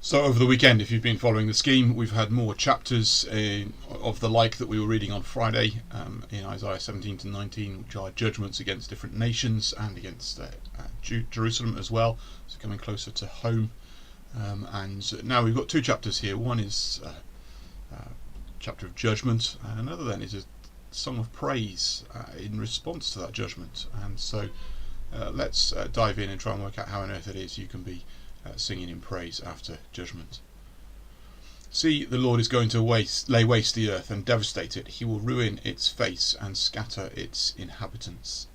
So over the weekend, if you've been following the scheme, we've had more chapters of the like that we were reading on Friday in Isaiah 17 to 19, which are judgments against different nations and against Jerusalem as well. So coming closer to home. And now we've got two chapters here. One is a chapter of judgment, and another then is a song of praise in response to that judgment. And so let's dive in and try and work out how on earth it is you can be singing in praise after judgment. See, the Lord is going to lay waste the earth and devastate it. He will ruin its face and scatter its inhabitants.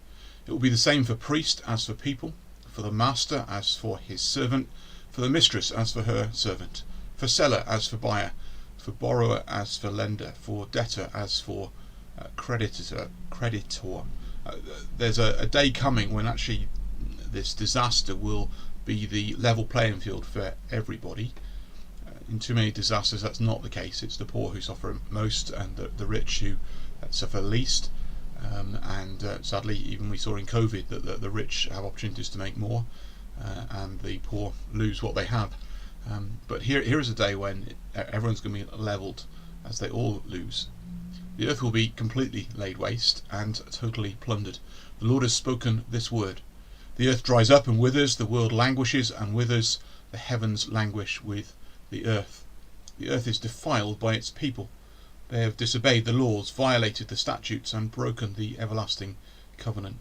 It will be the same for priest as for people, for the master as for his servant, for the mistress as for her servant, for seller as for buyer, for borrower as for lender, for debtor as for creditor. There's a day coming when actually this disaster will be the level playing field for everybody. In too many disasters that's not the case. It's the poor who suffer most and the rich who suffer least. Sadly, even we saw in COVID that the rich have opportunities to make more and the poor lose what they have. But here is a day when everyone's going to be levelled as they all lose. The earth will be completely laid waste and totally plundered. The Lord has spoken this word. The earth dries up and withers, the world languishes and withers, the heavens languish with the earth. The earth is defiled by its people. They have disobeyed the laws, violated the statutes, and broken the everlasting covenant.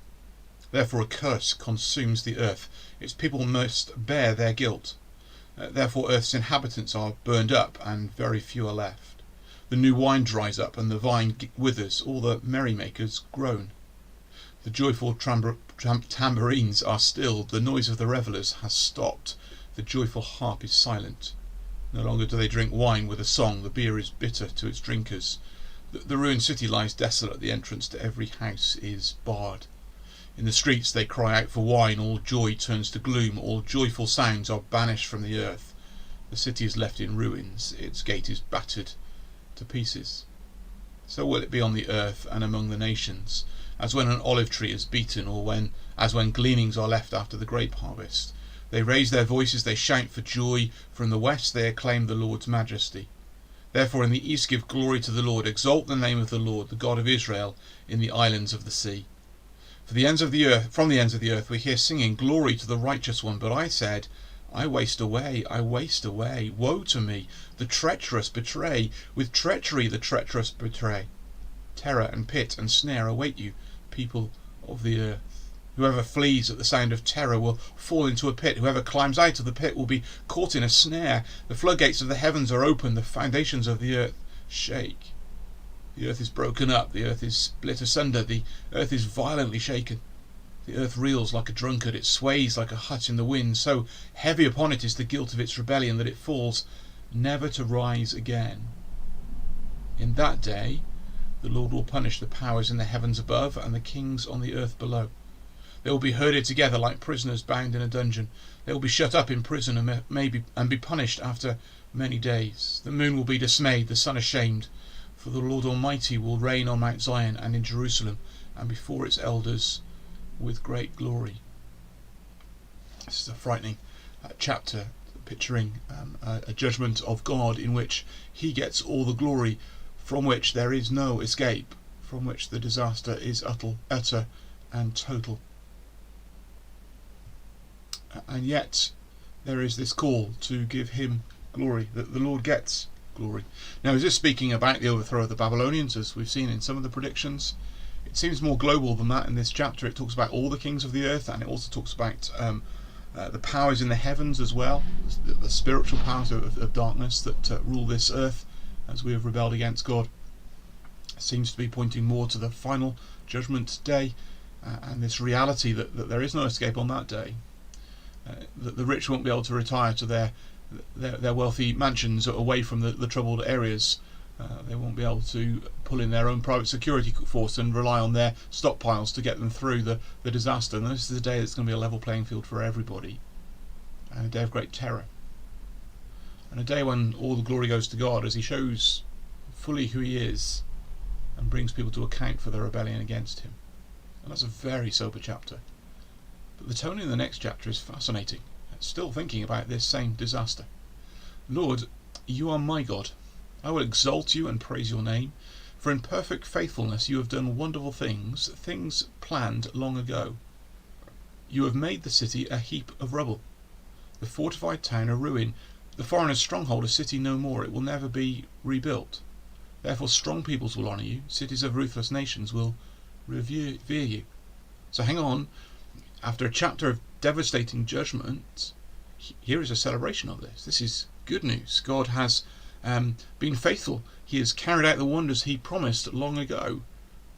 Therefore a curse consumes the earth. Its people must bear their guilt. Therefore earth's inhabitants are burned up, and very few are left. The new wine dries up, and the vine withers, all the merrymakers groan. The joyful tambourines are stilled, the noise of the revellers has stopped, the joyful harp is silent. No longer do they drink wine with a song, the beer is bitter to its drinkers. The ruined city lies desolate, the entrance to every house is barred. In the streets they cry out for wine, all joy turns to gloom, all joyful sounds are banished from the earth. The city is left in ruins, its gate is battered to pieces. So will it be on the earth and among the nations, as when an olive tree is beaten, or as when gleanings are left after the grape harvest. They raise their voices, they shout for joy. From the west they acclaim the Lord's majesty. Therefore in the east give glory to the Lord. Exalt the name of the Lord, the God of Israel, in the islands of the sea. From the ends of the earth we hear singing, glory to the righteous one. But I said, I waste away, I waste away. Woe to me, the treacherous betray. With treachery the treacherous betray. Terror and pit and snare await you, people of the earth. Whoever flees at the sound of terror will fall into a pit. Whoever climbs out of the pit will be caught in a snare. The floodgates of the heavens are open. The foundations of the earth shake. The earth is broken up. The earth is split asunder. The earth is violently shaken. The earth reels like a drunkard. It sways like a hut in the wind. So heavy upon it is the guilt of its rebellion that it falls, never to rise again. In that day the Lord will punish the powers in the heavens above and the kings on the earth below. They will be herded together like prisoners bound in a dungeon. They will be shut up in prison and be punished after many days. The moon will be dismayed, the sun ashamed, for the Lord Almighty will reign on Mount Zion and in Jerusalem and before its elders with great glory. This is a frightening chapter picturing a judgment of God in which he gets all the glory, from which there is no escape, from which the disaster is utter and total. And yet there is this call to give him glory, that the Lord gets glory. Now, is this speaking about the overthrow of the Babylonians, as we've seen in some of the predictions? It seems more global than that in this chapter. It talks about all the kings of the earth, and it also talks about the powers in the heavens as well, the spiritual powers of darkness that rule this earth as we have rebelled against God. It seems to be pointing more to the final judgment day and this reality that there is no escape on that day. That the rich won't be able to retire to their wealthy mansions away from the troubled areas. They won't be able to pull in their own private security force and rely on their stockpiles to get them through the disaster. And this is a day that's going to be a level playing field for everybody, and a day of great terror, and a day when all the glory goes to God as he shows fully who he is and brings people to account for their rebellion against him. And that's a very sober chapter. But the tone in the next chapter is fascinating. It's still thinking about this same disaster. Lord, you are my God. I will exalt you and praise your name, for in perfect faithfulness you have done wonderful things, things planned long ago. You have made the city a heap of rubble, the fortified town a ruin, the foreigner's stronghold a city no more. It will never be rebuilt. Therefore strong peoples will honour you, cities of ruthless nations will revere you. So hang on, after a chapter of devastating judgment, here is a celebration of this. This is good news. God has been faithful. He has carried out the wonders he promised long ago,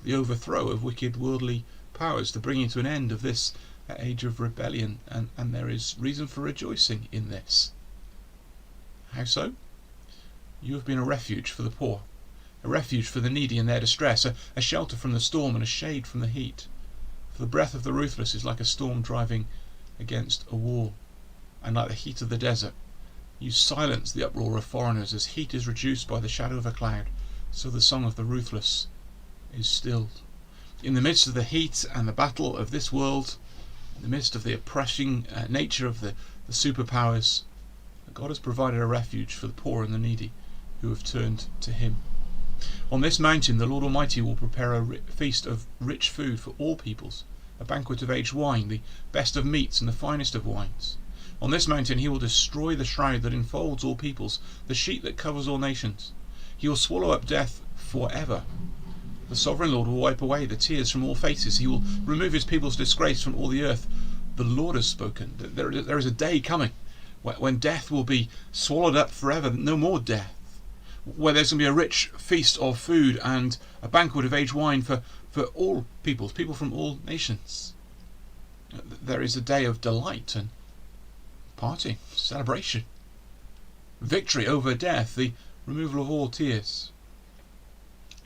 the overthrow of wicked worldly powers, the bringing to an end of this age of rebellion, and there is reason for rejoicing in this. How so? You have been a refuge for the poor, a refuge for the needy in their distress, a shelter from the storm and a shade from the heat. For the breath of the ruthless is like a storm driving against a wall, and like the heat of the desert. You silence the uproar of foreigners as heat is reduced by the shadow of a cloud, so the song of the ruthless is stilled. In the midst of the heat and the battle of this world, in the midst of the oppressing nature of the superpowers, God has provided a refuge for the poor and the needy who have turned to him. On this mountain the Lord Almighty will prepare a feast of rich food for all peoples, a banquet of aged wine, the best of meats and the finest of wines. On this mountain he will destroy the shroud that enfolds all peoples, the sheet that covers all nations. He will swallow up death forever. The sovereign Lord will wipe away the tears from all faces. He will remove his people's disgrace from all the earth. The Lord has spoken. There is a day coming when death will be swallowed up forever, no more death, where there's going to be a rich feast of food and a banquet of aged wine for all peoples, people from all nations. There is a day of delight and party, celebration, victory over death, the removal of all tears.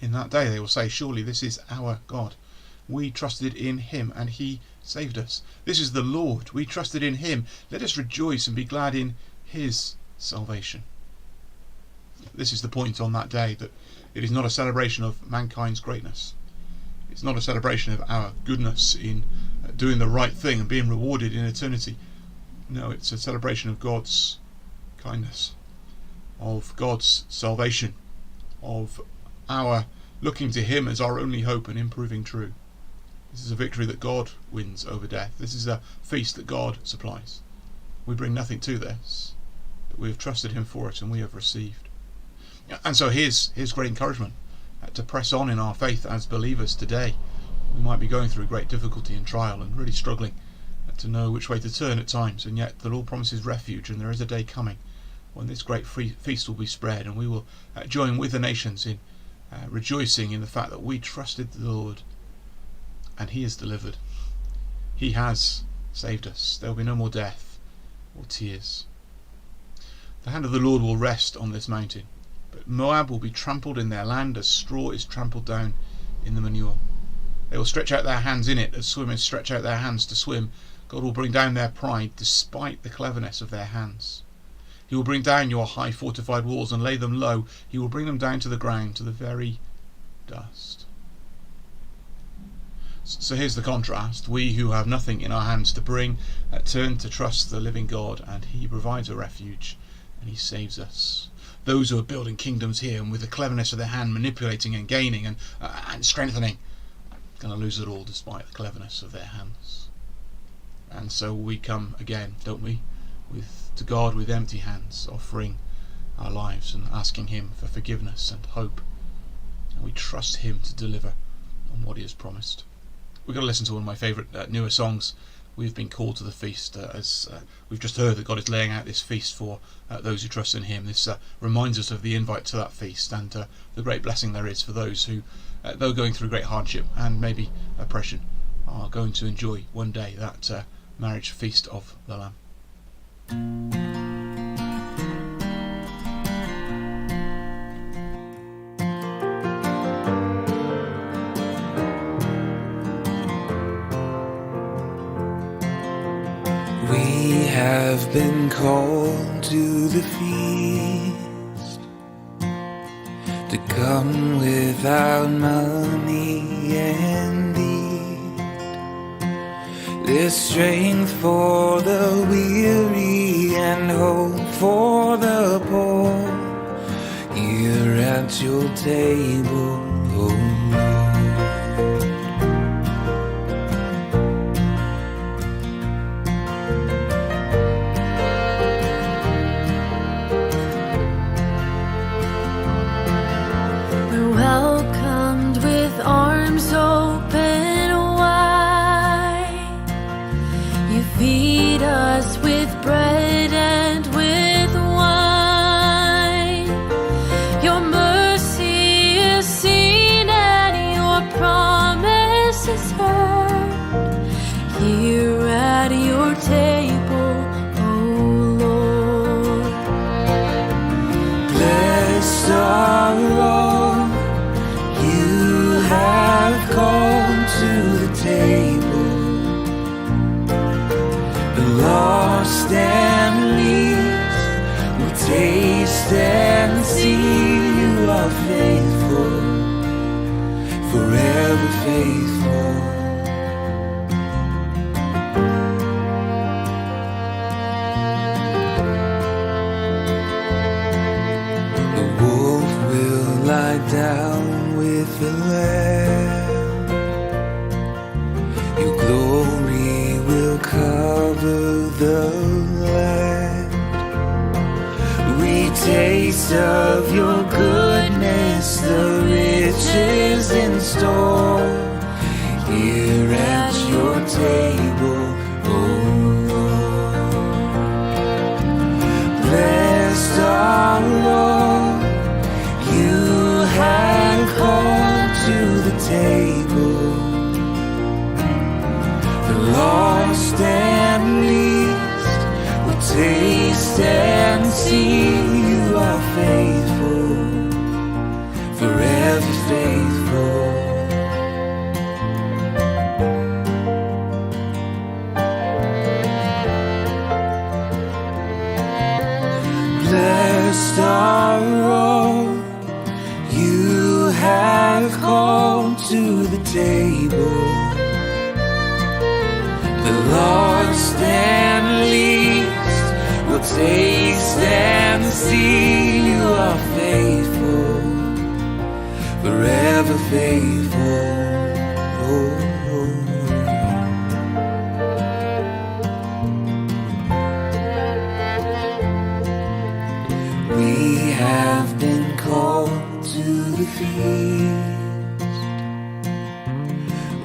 In that day they will say, surely this is our God. We trusted in him and he saved us. This is the Lord. We trusted in him. Let us rejoice and be glad in his salvation. This is the point on that day, that it is not a celebration of mankind's greatness. It's not a celebration of our goodness in doing the right thing and being rewarded in eternity. No, it's a celebration of God's kindness, of God's salvation, of our looking to him as our only hope and improving true. This is a victory that God wins over death. This is a feast that God supplies. We bring nothing to this, but we have trusted him for it and we have received. And so here's great encouragement to press on in our faith as believers today. We might be going through great difficulty and trial and really struggling to know which way to turn at times, and yet the Lord promises refuge, and there is a day coming when this great feast will be spread, and we will join with the nations in rejoicing in the fact that we trusted the Lord and he has delivered. He has saved us. There will be no more death or tears. The hand of the Lord will rest on this mountain, but Moab will be trampled in their land as straw is trampled down in the manure. They will stretch out their hands in it as swimmers stretch out their hands to swim. God will bring down their pride despite the cleverness of their hands. He will bring down your high fortified walls and lay them low. He will bring them down to the ground, to the very dust. So here's the contrast. We who have nothing in our hands to bring turn to trust the living God, and he provides a refuge and he saves us. Those who are building kingdoms here and with the cleverness of their hand manipulating and gaining and strengthening, going to lose it all despite the cleverness of their hands. And so we come again, don't we, to God with empty hands, offering our lives and asking him for forgiveness and hope, and we trust him to deliver on what he has promised. We're going to listen to one of my favourite newer songs. We've been called to the feast, as we've just heard that God is laying out this feast for those who trust in him. This reminds us of the invite to that feast and the great blessing there is for those who, though going through great hardship and maybe oppression, are going to enjoy one day that marriage feast of the Lamb. We have been called to the feast, to come without money and need. There's strength for the weary and hope for the poor here at your table, oh Lord. We're welcomed with arms open wide. You feed us with bread and with wine. Your mercy is seen and your promise is heard here at your table, oh Lord. Blessed are all you have called to the table, the lost and least will taste and see you are faithful, forever faithful. The wolf will lie down with the lamb, your glory will cover the land. We taste of your goodness, the riches in store here at your table, oh Lord. Blessed are all you have called to the table, the lost and least will taste and see you are faithful, forever faithful. Blessed are all you have called to the table, the lost and least will taste and see you are faithful, forever faithful, oh Lord. We have been called to the feast.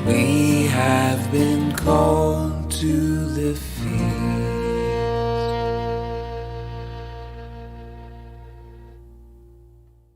We have been called to the feast.